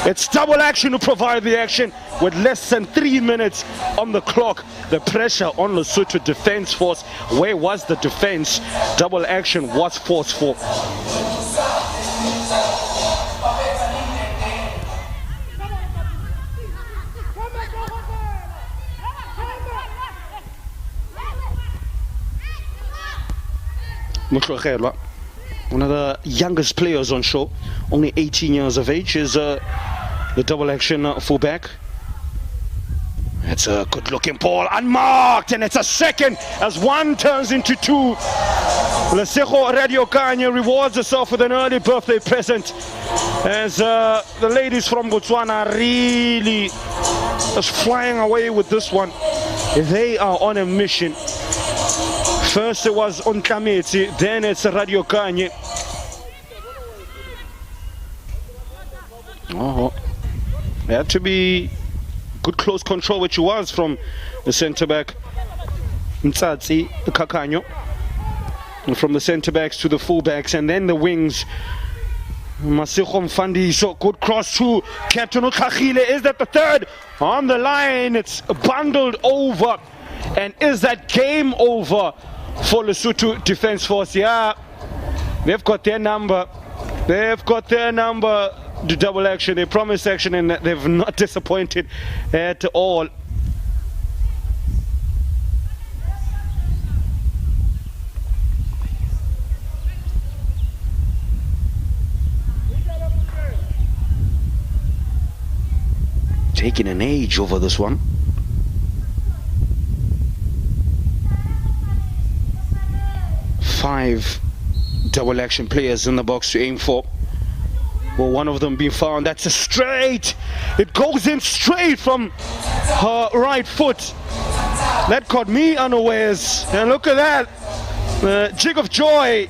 It's double action to provide the action with less than 3 minutes on the clock. The pressure on Lesotho Defence Force. Where was the defense? Double action was forceful. Mutlogelwa, one of the youngest players on show, only 18 years of age, is the double action fullback. It's a good looking ball, unmarked, and it's a second as one turns into two. Lesego Radiokanye rewards herself with an early birthday present, as the ladies from Botswana really just flying away with this one. They are on a mission. First it was Ontlametsi, then it's Radiokanye. Oh, it had to be good close control, which was from the centre back Mtsatsi Kakanyo, and from the centre backs to the full backs, and then the wings. Masego Mfandiso, good cross to Captain Otlachile. Is that the third on the line? It's bundled over, and is that game over for Lesotho Defence Force? Yeah, They've got their number. They've got their number. The double action. They promised action and they've not disappointed at all. Taking an age over this one. Five double action players in the box to aim for. Well, one of them being found. That's a straight. It goes in straight from her right foot. That caught me unawares. And look at that. Jig of joy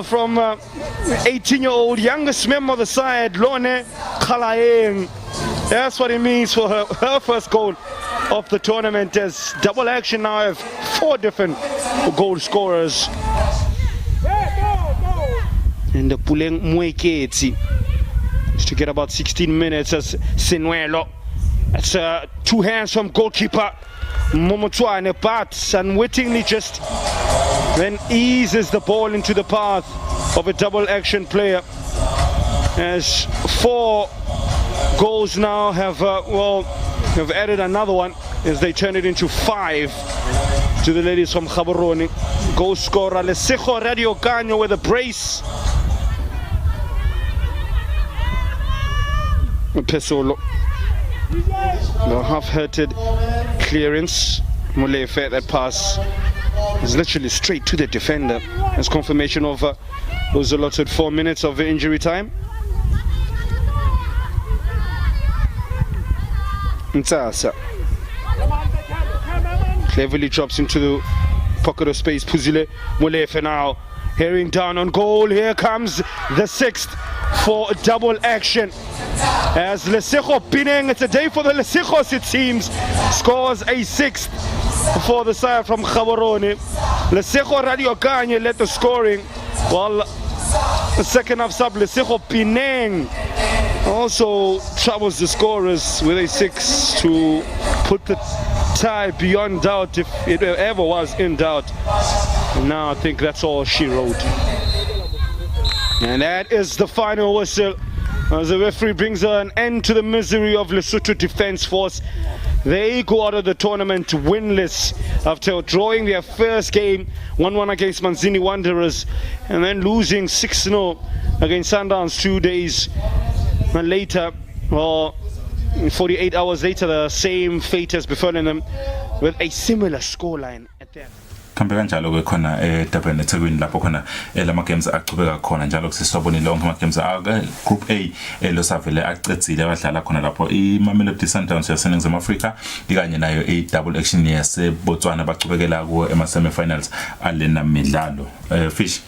from 18-year-old youngest member of the side, Lone Kalaeng. That's what it means for her first goal of the tournament, as double action now have 4 different goal scorers. And the Puleng Mweketi is to get about 16 minutes as Sinuelo. That's 2 hands from goalkeeper Momotwane, but unwittingly just then eases the ball into the path of a double action player. As 4 goals now have added another one as they turn it into 5 to the ladies from Gaborone. Goal scorer Lesego Radio Canyo with a brace. Pesolo, the half-hearted clearance. Molefe, that pass is literally straight to the defender. As confirmation of those allotted 4 minutes of injury time. Ntasa cleverly drops into the pocket of space. Puzile Molefe now hearing down on goal. Here comes the 6th for double action. As Lesego Pineng, it's a day for the Lesegos, it seems, scores a 6th for the side from Gaborone. Lesego Radio Kanye led the scoring, while the second half sub Lesego Pineng also troubles the scorers with a 6 to put the tie beyond doubt, if it ever was in doubt. And now I think that's all she wrote. And that is the final whistle, as the referee brings an end to the misery of Lesotho Defence Force. They go out of the tournament winless after drawing their first game 1-1 against Manzini Wanderers and then losing 6-0 against Sundowns 2 days later, or 48 hours later. The same fate has befallen them with a similar scoreline at that. Kambe kanjalo ke khona eDurban eThekwini lapho khona lama games aqhubeka khona njalo sisabonile lonke ama games group A losavele acedzile abadlala khona lapho iMamelodi Sundowns yaseNingizimu Afrika ikanye nayo double action yaseBotswana baqhubekela ku ema-semi-finals alena midlalo. Fish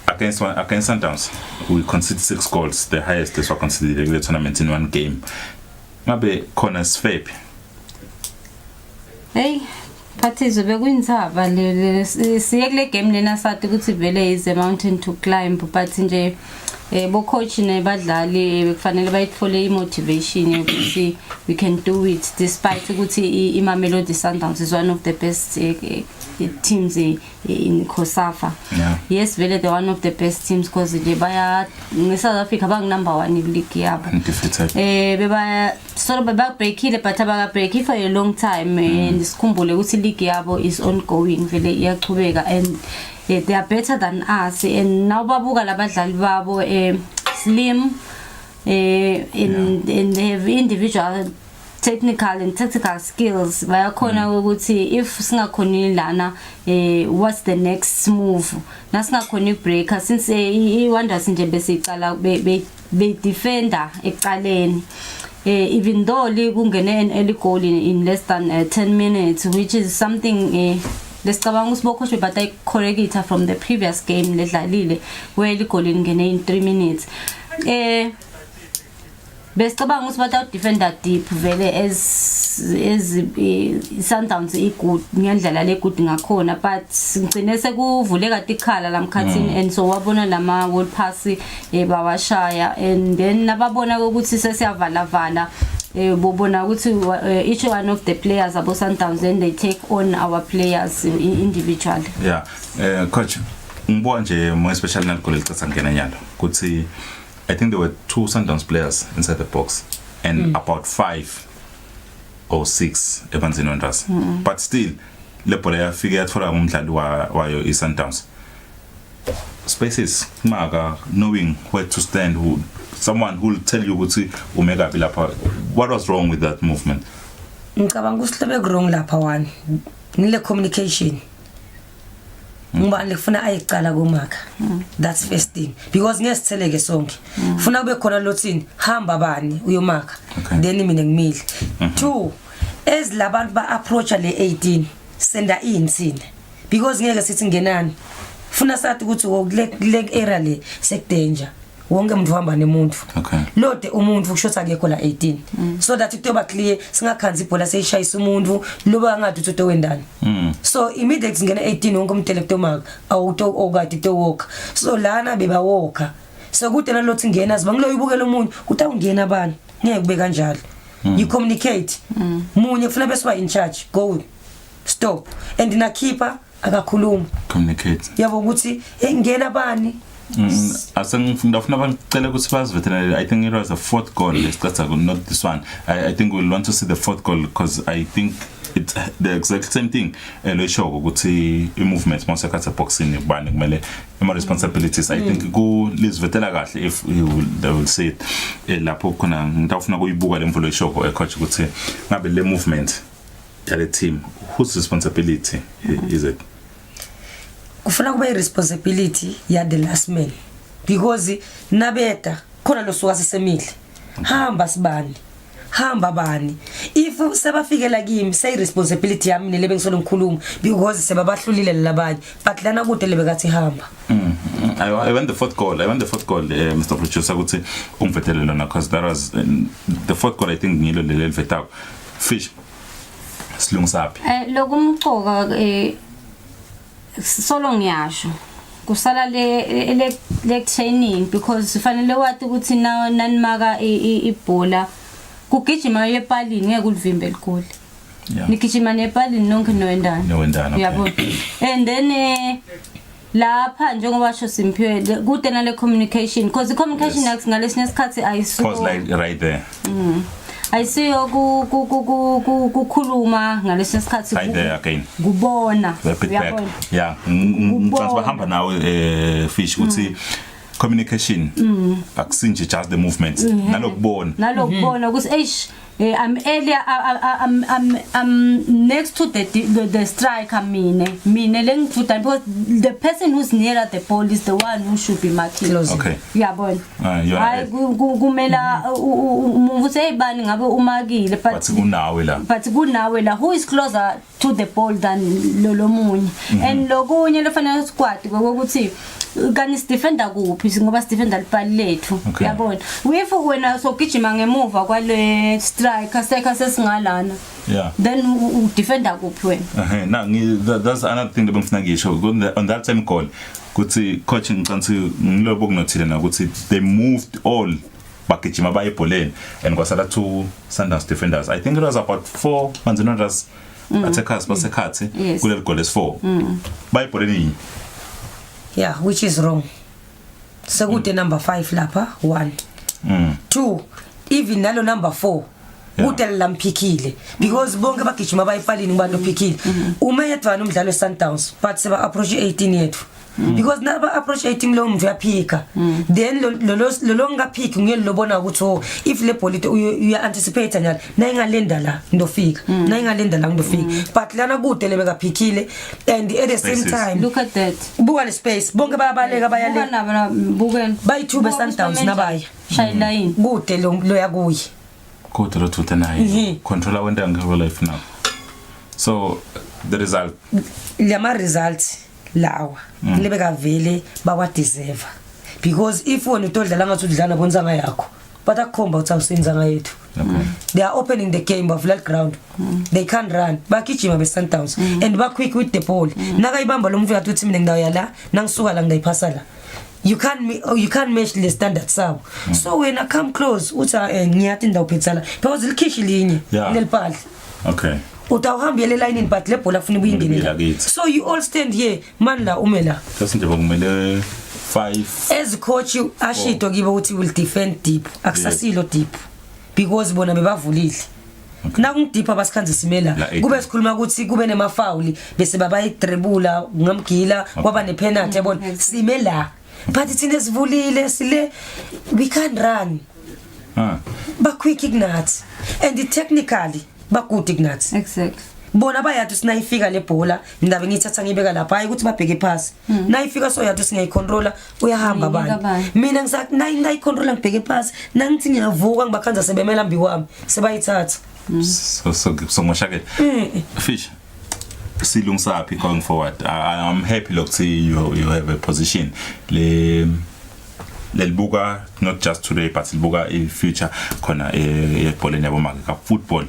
against Sundowns we conceded 6 goals, the highest this was conceded in the tournament in 1 game. Mabe khona sifephi. Hey, Pathizo bekuyintsaba le siyekule game lena sathi ukuthi vele is a mountain to climb, but nje bo coach nebadlali bekufanele bayithole imotivation ukuthi we can do it, despite ukuthi iMamelodi Sundowns is one of the best teams in COSAFA. Yeah. Yes, vele they're one of the best teams because they baya South Africa bang number 1 in league yabo. Beba sort of back breakile, but abaka break for a long time and sikhumbule ukuthi league yabo is ongoing, vele iyaqhubeka, and they are better than us. And now babuka labadlali babo slim and they have individual technical and tactical skills. Bayakhona ukuthi if singakhoni lana what's the next move, nasingakhoni breaker, since iWonders nje besicala be defender eqaleni. Even though kungene an early goal in less than 10 minutes, which is something lesicabanga usibokhoshwe but I correct it from the previous game ledlalile where the goal ingene in 3 minutes. Besicabanga ukuthi batha defender deep vele as Sundowns good ngendlela le good ngakhona, but ngcine sekuvuleka tikhala lamkhathini and so wabona lama wall pass bawashaya, and then nababona ukuthi sesiyavala vala bobona ukuthi each one of the players abo Sundowns then they take on our players individually. Yeah, coach ngibuka nje more especially nalgol licatha ngena nyalo kuthi I think there were 2 Sundowns players inside the box and about 5 or 6 ebanzini Wanderers but still le bhola yafika yathola umdlali wayo iSundowns spaces maka knowing where to stand someone who will tell you ukuthi umeka lapha. What was wrong with that movement? Ngicabanga usihlebe wrong lapha one nile communication ngoba lefuna ayicala kumaka that's first thing because ngesitheleke sonke ufuna kube khona lothini hamba bani uyomaka then mina ngimile 2 as labantu ba approach le 18 senda insini because ngeke sithi ngenani ufuna sathi ukuthi kule area le sekudanger wonke umuntu uhamba nemuntu lode umuntu ukushotha akekho la 18 so that kutoba clear singakhanzi ibhola seyishayisa umuntu loba ngathi utho wendani so immediate singena 18 wonke umuntu elektomaka awuto okade to walk so lana beba walker so kude nalothi ngena ziba ngiloyibukela umuntu uthi awungena bani ngeke kube kanjalo you communicate munye kufuna bese ba in charge go stop and na keeper akakhuluma communicate yabo ukuthi ngena bani asengifuna bangicela ukuthi baziveterinary. I think it was the 4th goal lesicatha not this one. I think we'll want to see the 4th goal because I think it's the exact same thing lo shoko ukuthi i-movement mawusakhatha boxing bani kumele ama responsibilities. I think ku lizivetela kahle if they will say it lapho khona ngitafuna kuyibuka le mvulo ishoko ecoach ukuthi ngabe le movement yale team whose responsibility is it? Kufuna kube responsibility ya the last man because nabeta khona lo suka sesemile hamba sibani hamba bani if sebafikela kimi say responsibility yami nele bengisolo ngikhuluma because sebabahlulile labanye but lana kude lebekathi hamba I went the 4th goal Mr. Producer ukuthi ungvetele lona because that was the 4th goal I think ngilo lele vetako fish silungisapi lokumcoka solo ngiyasho kusala le training because fanele wathi ukuthi nanimaka ibhola kugijima yepalini ngeke ulivimbe likhulu nikijima nepalini nonke nowendana yabo and then lapha njengoba sho Simphiwe kude nale communication because the communication acts ngalesinye isikhathi ayiso pause like right there ayisiyo kukhuluma ngalesi sikhathi kubona uyabona yeah ngibahamba nawe fish ukuthi communication akusinje just the movements nalokubona ukuthi I'm earlier I'm next to the striker mine lengithuta because the person who's nearer the ball is the one who should be marking okay uyabona hayi kumela umuntu eyibani ngabe umakile but kunawe la who is closer to the ball than lo munye and lokunye lefanele squad ukuthi kani defender kuphi ngoba defender libhali lethu uyabona if wena sogijima ngemuva kwale striker sesingalana then defender kuphi wena now that's another thing lebengifuna ngisho on that same goal kuthi coaching ngicantsi ngilobo kunothile na ukuthi they moved all bagijima bayibholeni and kwasala 2 Sundowns defenders. I think it was about 4 Manzinoras attackers basekhathi kuleli goal is 4 bayibholeni yeah which is wrong so good number 5 lapha 1 2 even nalo number 4 utela lamphikile because bonke bagijima bayipalini ngibani ophikile uma yedwana umdlalo weSundowns but seba approach 18 yethu because naba approach 18 lo mntu uyaphika then lo ngaphiki ngiyelobona ukuthi if le ball you anticipate nyala nayingalenda la ndofika nayingalenda la ndofika but lana kude lebekaphikile and at the same time look at that buka le space bonke bayabaleka bayale buka bayithuba Sundowns nabaya shayline kude lo yakuyi kude lo thutha naye controller wenda ngeke life now so the result lama results lawa lebeka vele bawa deserve because if wona utodlala ngathi udlala bonzanga yakho but akukhomba ukuthi awusenzanga yethu they are opening the game of flat ground they can't run bakijima be Sundowns and ba quick with the ball nakayibamba lo mfika uthi mina ngidawo yala nangisuka la ngidayiphasa la you can't match the standards sabo so when I come close uthi ngiyathi ndawo phetsala because likhishi linye nelipali okay utawuhambele line but le ball afuna ubuyingene. So you all stand here man la umela. Just nje bokumele 5 as coach ashito kibo uthi will defend deep akusasilo deep because bona bebavulile. Na kungideep abasikhanze simela kube sikhuluma ukuthi kube nemafoul bese babayidribula ngamgila kwaba nepenalty yabona simela but ithine sivulile sile we can run ba quick ignuts and technically ba good ignuts exactly bona bayathi sinayifika le bhola ndabe ngithatha ngibeka lapha hayi ukuthi babheke phansi nayifika so yathi singayicontroller uyahamba abantu mina ngisathi nayicontroller ngibheke phansi nangithi ngiyavuka ngibakhanza sebemela mbi kwami sebayithatha so moshake Fish silungisaphi going forward. I'm happy look see you have a position lelibuka not just today but libuka in future khona ebholeni yabo maka football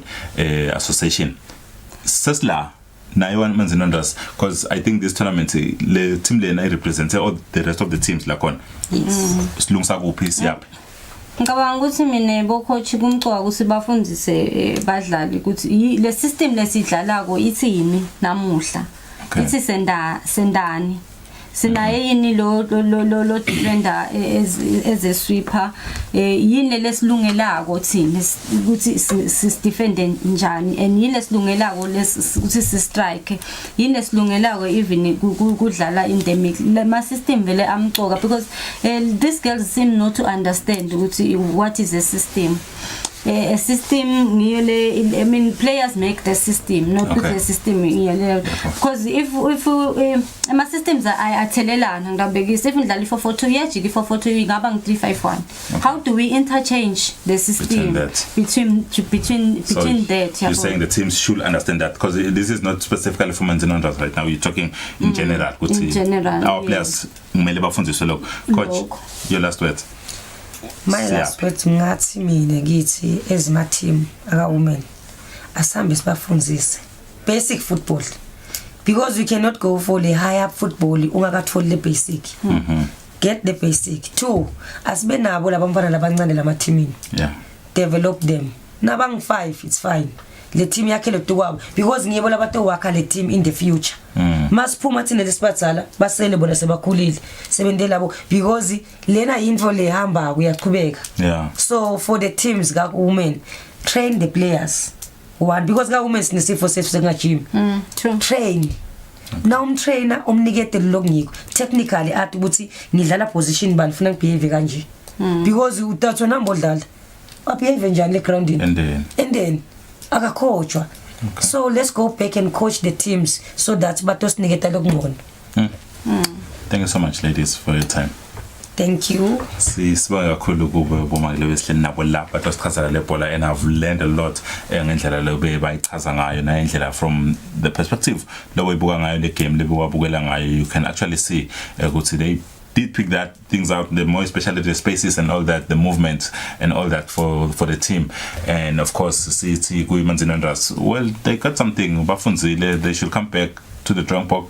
association sesla nayo manzi nondas because I think this tournament le team lena I represent all the rest of the teams la khona silungisa kuphi siyaphi. Ngicabanga ukuthi mina bo coach kumcoka ukuthi bafundise badlali ukuthi le system lesidlalako ithini namuhla ithi sendani sinaye yini lo defender as sweeper yini lesilungelako thina ukuthi si defend njani and yini lesilungelako ukuthi si strike yini lesilungelako even kudlala endemic ma system vele amcoka because these girls seem not to understand ukuthi what is a system. A system nearly I mean players make the system not the system because if my systems are telelana ngabekisa if ngidlala 442 yajiki 442 ngaba ngi351 how do we interchange the system between that you're saying the teams should understand that because this is not specifically for Manzinondas right now you're talking in general our players kumele bafundiswe lokho coach your last words. My last words ngathi mina ngithi as my team aka women asambe sibafundzise basic football because we cannot go for the high up football ungakatholi le basic get the basic. 2 asibe nabo labamfana labancane lama teamini develop them nabang 5 it's fine le team yakhe lotukwabo because ngibo labato wakha le team in the future masiphuma thina lesibadzala basele bona sebakhulile sebendela labo because lena info lehamba kuyaqhubeka so for the teams ka women train the players one because ka women sinesifo sethu senga gym train na umtrainer omnikete lokungiko technically athi ukuthi ngidlala position bani funa ngibehave kanje because utatho nambodlala abehave njani le grounding and then akacoachwa. So let's go back and coach the teams so that batos nigeta lokungcono. Thank you so much ladies for your time. Thank you. Sibonga kakhulu kubo bomake besileni nabo lapha tosichazela le bhola and I've learned a lot ngendlela lobe bayichaza ngayo na indlela from the perspective lo webuka ngayo le game lebukela ngayo you can actually see ukuthi they did pick that things out the more especially the spaces and all that the movement and all that for the team and of course see kuyimanzinondas well they got something bafunzile they should come back to the drawing board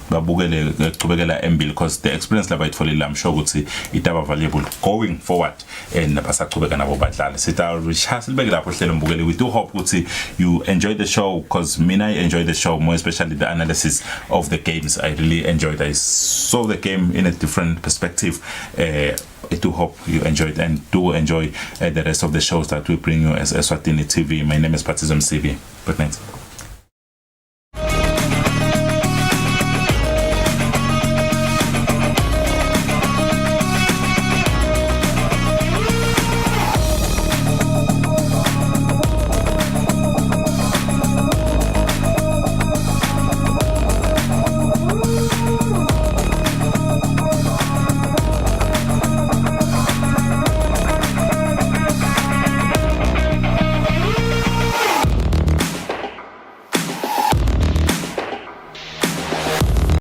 babukele kuchubekela embili because the experience laba itfolile I'm sure ukuthi itaba valuable going forward and basachubeka nabo badlali sita silibeke lapho hlelo mbukeli we do hope ukuthi you enjoy the show because mina I enjoy the show more especially the analysis of the games I really enjoyed I saw the game in a different perspective I do hope you enjoyed and do enjoy the rest of the shows that we bring you as Eswatini TV. My name is Patizum CV. Good night.